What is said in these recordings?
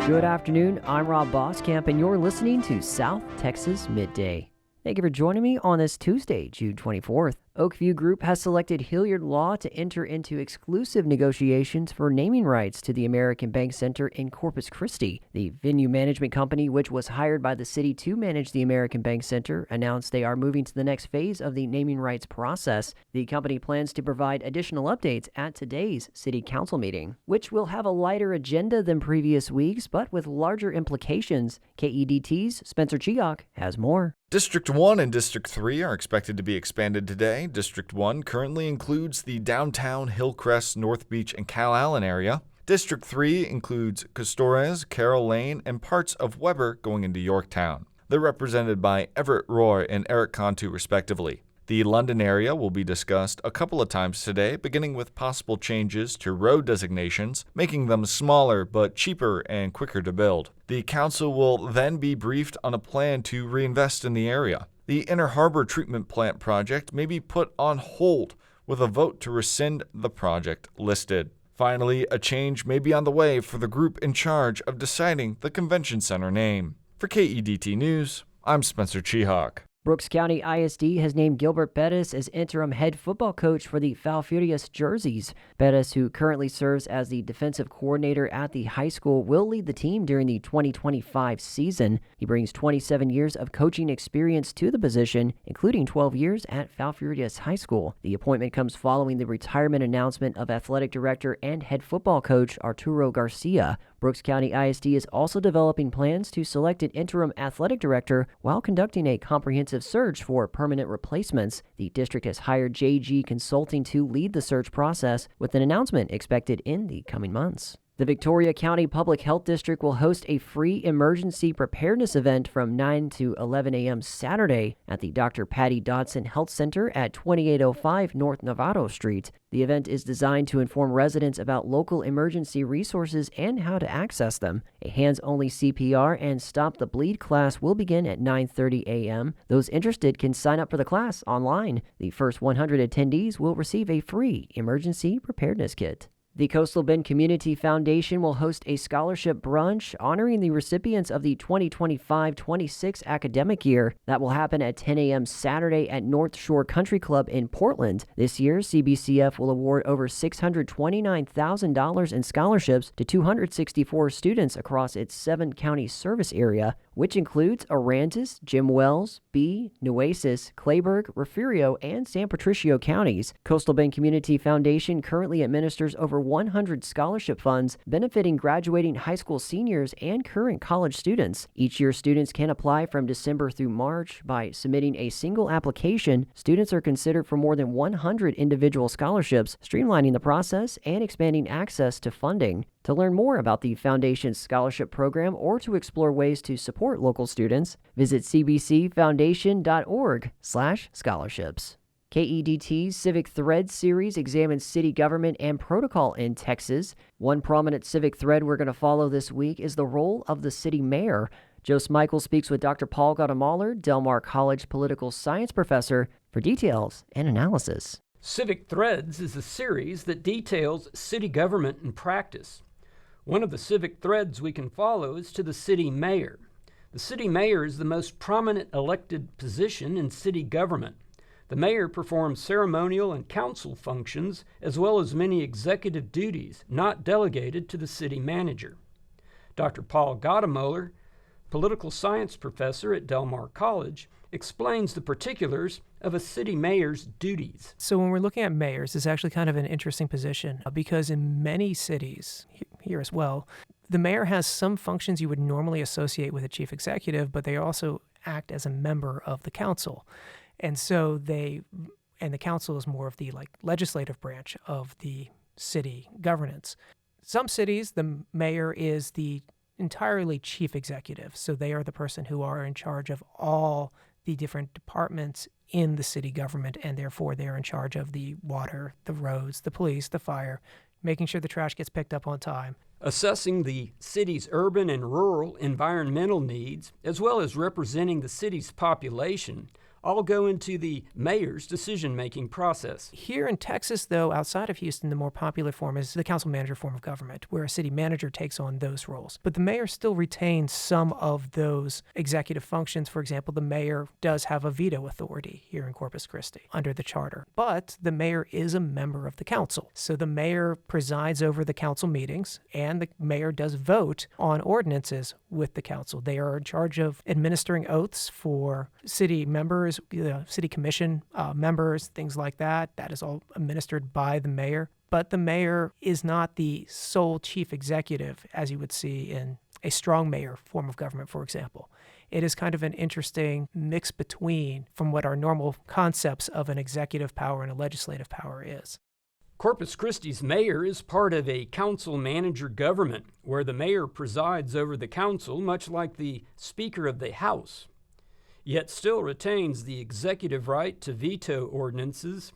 Good afternoon, I'm Rob Boskamp, and you're listening to South Texas Midday. Thank you for joining me on this Tuesday, June 24th. Oakview Group has selected Hilliard Law to enter into exclusive negotiations for naming rights to the American Bank Center in Corpus Christi. The venue management company, which was hired by the city to manage the American Bank Center, announced they are moving to the next phase of the naming rights process. The company plans to provide additional updates at today's city council meeting, which will have a lighter agenda than previous weeks, but with larger implications. KEDT's Spencer Cheok has more. District 1 and District 3 are expected to be expanded today. District 1 currently includes the downtown, Hillcrest, North Beach, and Cal Allen area. District 3 includes Castores, Carroll Lane, and parts of Weber going into Yorktown. They're represented by Everett Roy and Eric Cantu, respectively. The London area will be discussed a couple of times today, beginning with possible changes to road designations, making them smaller but cheaper and quicker to build. The council will then be briefed on a plan to reinvest in the area. The Inner Harbor Treatment Plant project may be put on hold with a vote to rescind the project listed. Finally, a change may be on the way for the group in charge of deciding the convention center name. For KEDT News, I'm Spencer Cheok. Brooks County ISD has named Gilbert Perez as interim head football coach for the Falfurrias jerseys. Perez, who currently serves as the defensive coordinator at the high school, will lead the team during the 2025 season. He brings 27 years of coaching experience to the position, including 12 years at Falfurrias High School. The appointment comes following the retirement announcement of athletic director and head football coach Arturo Garcia. Brooks County ISD is also developing plans to select an interim athletic director while conducting a comprehensive search for permanent replacements. The district has hired JG Consulting to lead the search process, with an announcement expected in the coming months. The Victoria County Public Health District will host a free emergency preparedness event from 9 to 11 a.m. Saturday at the Dr. Patty Dodson Health Center at 2805 North Novato Street. The event is designed to inform residents about local emergency resources and how to access them. A hands-only CPR and Stop the Bleed class will begin at 9:30 a.m. Those interested can sign up for the class online. The first 100 attendees will receive a free emergency preparedness kit. The Coastal Bend Community Foundation will host a scholarship brunch honoring the recipients of the 2025-26 academic year. That will happen at 10 a.m. Saturday at North Shore Country Club in Portland. This year, CBCF will award over $629,000 in scholarships to 264 students across its 7-county service area, which includes Aransas, Jim Wells, Bee, Nueces, Clayburgh, Refugio, and San Patricio counties. Coastal Bend Community Foundation currently administers over 100 scholarship funds benefiting graduating high school seniors and current college students. Each year, students can apply from December through March. By submitting a single application, students are considered for more than 100 individual scholarships, streamlining the process and expanding access to funding. To learn more about the Foundation's scholarship program or to explore ways to support local students, visit cbcfoundation.org/scholarships. KEDT's Civic Threads series examines city government and protocol in Texas. One prominent civic thread we're going to follow this week is the role of the city mayor. Joe Smichael speaks with Dr. Paul Gautamahler, Del Mar College political science professor, for details and analysis. Civic Threads is a series that details city government in practice. One of the civic threads we can follow is to the city mayor. The city mayor is the most prominent elected position in city government. The mayor performs ceremonial and council functions, as well as many executive duties not delegated to the city manager. Dr. Paul Gautamahler, political science professor at Del Mar College, explains the particulars of a city mayor's duties. So when we're looking at mayors, it's actually kind of an interesting position because in many cities, here as well, the mayor has some functions you would normally associate with a chief executive, but they also act as a member of the council. And so the council is more of the legislative branch of the city governance. Some cities, the mayor is the entirely chief executive. So they are the person who are in charge of all the different departments in the city government, and therefore they're in charge of the water, the roads, the police, the fire, making sure the trash gets picked up on time. Assessing the city's urban and rural environmental needs, as well as representing the city's population, all go into the mayor's decision-making process. Here in Texas, though, outside of Houston, the more popular form is the council manager form of government, where a city manager takes on those roles. But the mayor still retains some of those executive functions. For example, the mayor does have a veto authority here in Corpus Christi under the charter. But the mayor is a member of the council. So the mayor presides over the council meetings, and the mayor does vote on ordinances with the council. They are in charge of administering oaths for city members, city commission members, things like that. That is all administered by the mayor. But the mayor is not the sole chief executive, as you would see in a strong mayor form of government, for example. It is kind of an interesting mix between from what our normal concepts of an executive power and a legislative power is. Corpus Christi's mayor is part of a council-manager government, where the mayor presides over the council, much like the Speaker of the House, yet still retains the executive right to veto ordinances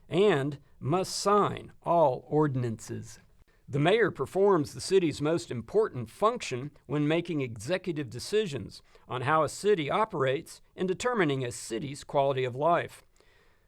and must sign all ordinances. The mayor performs the city's most important function when making executive decisions on how a city operates and determining a city's quality of life.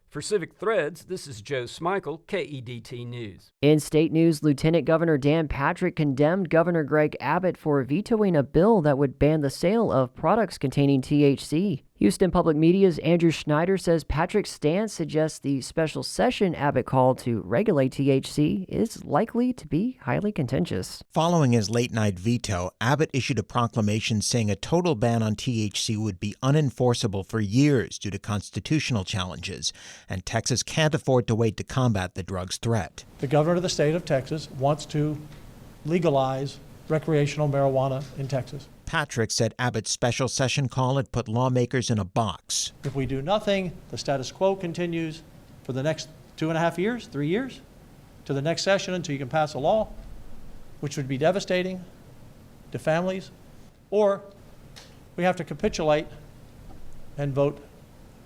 For Civic Threads, this is Joe Smikle, KEDT News. In state news, Lieutenant Governor Dan Patrick condemned Governor Greg Abbott for vetoing a bill that would ban the sale of products containing THC. Houston Public Media's Andrew Schneider says Patrick's stance suggests the special session Abbott called to regulate THC is likely to be highly contentious. Following his late-night veto, Abbott issued a proclamation saying a total ban on THC would be unenforceable for years due to constitutional challenges, and Texas can't afford to wait to combat the drug's threat. The governor of the state of Texas wants to legalize recreational marijuana in Texas. Patrick said Abbott's special session call had put lawmakers in a box. If we do nothing, the status quo continues for the next 2.5 years, 3 years, to the next session until you can pass a law, which would be devastating to families, or we have to capitulate and vote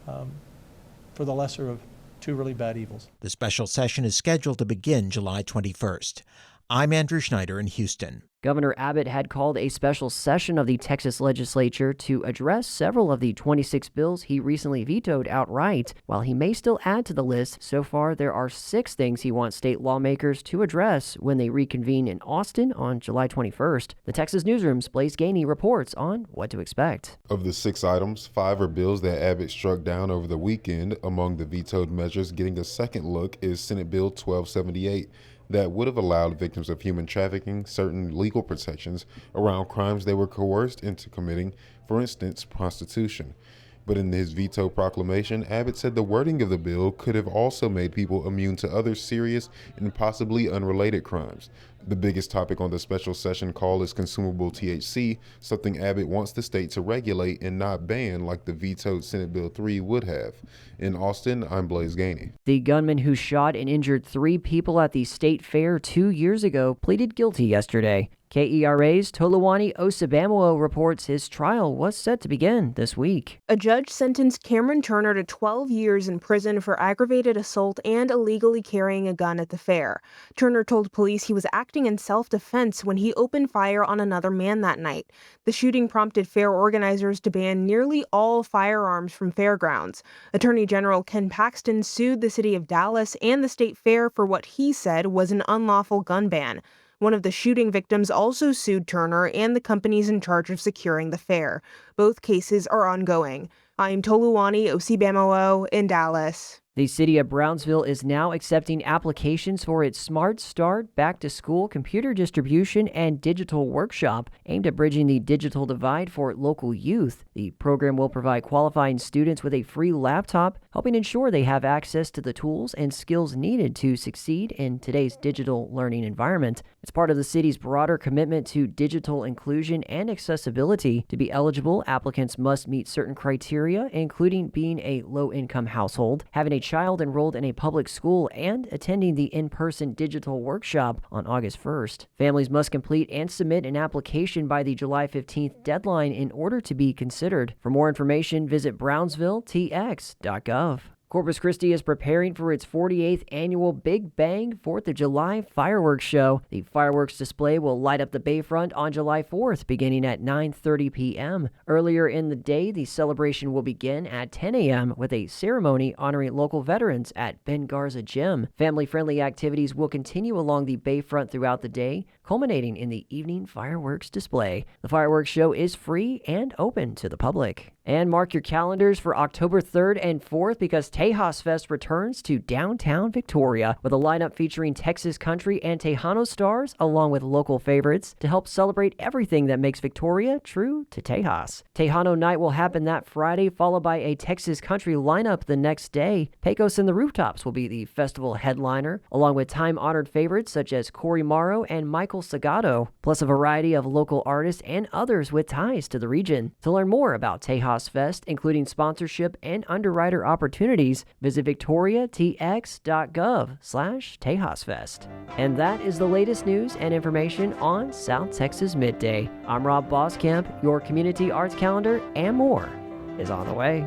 for the lesser of two really bad evils. The special session is scheduled to begin July 21st. I'm Andrew Schneider in Houston. Governor Abbott had called a special session of the Texas legislature to address several of the 26 bills he recently vetoed outright. While he may still add to the list, so far there are 6 things he wants state lawmakers to address when they reconvene in Austin on July 21st. The Texas Newsroom's Blaise Gainey reports on what to expect. Of the 6 items, 5 are bills that Abbott struck down over the weekend. Among the vetoed measures getting a second look is Senate Bill 1278. That would have allowed victims of human trafficking certain legal protections around crimes they were coerced into committing, for instance, prostitution. But in his veto proclamation, Abbott said the wording of the bill could have also made people immune to other serious and possibly unrelated crimes. The biggest topic on the special session call is consumable THC, something Abbott wants the state to regulate and not ban like the vetoed Senate Bill 3 would have. In Austin, I'm Blaise Gainey. The gunman who shot and injured 3 people at the state fair 2 years ago pleaded guilty yesterday. KERA's Toluwani Osabamuo reports his trial was set to begin this week. A judge sentenced Cameron Turner to 12 years in prison for aggravated assault and illegally carrying a gun at the fair. Turner told police he was acting in self-defense when he opened fire on another man that night. The shooting prompted fair organizers to ban nearly all firearms from fairgrounds. Attorney General Ken Paxton sued the city of Dallas and the state fair for what he said was an unlawful gun ban. One of the shooting victims also sued Turner and the companies in charge of securing the fair. Both cases are ongoing. I'm Toluwani Osabamuo in Dallas. The city of Brownsville is now accepting applications for its Smart Start back-to-school computer distribution and digital workshop aimed at bridging the digital divide for local youth. The program will provide qualifying students with a free laptop, helping ensure they have access to the tools and skills needed to succeed in today's digital learning environment. It's part of the city's broader commitment to digital inclusion and accessibility. To be eligible, applicants must meet certain criteria, including being a low-income household, having a child enrolled in a public school, and attending the in-person digital workshop on August 1st. Families must complete and submit an application by the July 15th deadline in order to be considered. For more information, visit brownsvilletx.gov. Corpus Christi is preparing for its 48th annual Big Bang 4th of July fireworks show. The fireworks display will light up the bayfront on July 4th, beginning at 9:30 p.m. Earlier in the day, the celebration will begin at 10 a.m. with a ceremony honoring local veterans at Ben Garza Gym. Family-friendly activities will continue along the bayfront throughout the day, culminating in the evening fireworks display. The fireworks show is free and open to the public. And mark your calendars for October 3rd and 4th because Tejas Fest returns to downtown Victoria with a lineup featuring Texas country and Tejano stars along with local favorites to help celebrate everything that makes Victoria true to Tejas. Tejano night will happen that Friday, followed by a Texas country lineup the next day. Pecos and the Rooftops will be the festival headliner, along with time-honored favorites such as Cory Morrow and Michael Sagato, plus a variety of local artists and others with ties to the region. To learn more about Tejas Fest, including sponsorship and underwriter opportunities, visit victoriatx.gov/TejasFest. And that is the latest news and information on South Texas Midday. I'm Rob Boskamp. Your community arts calendar and more is on the way.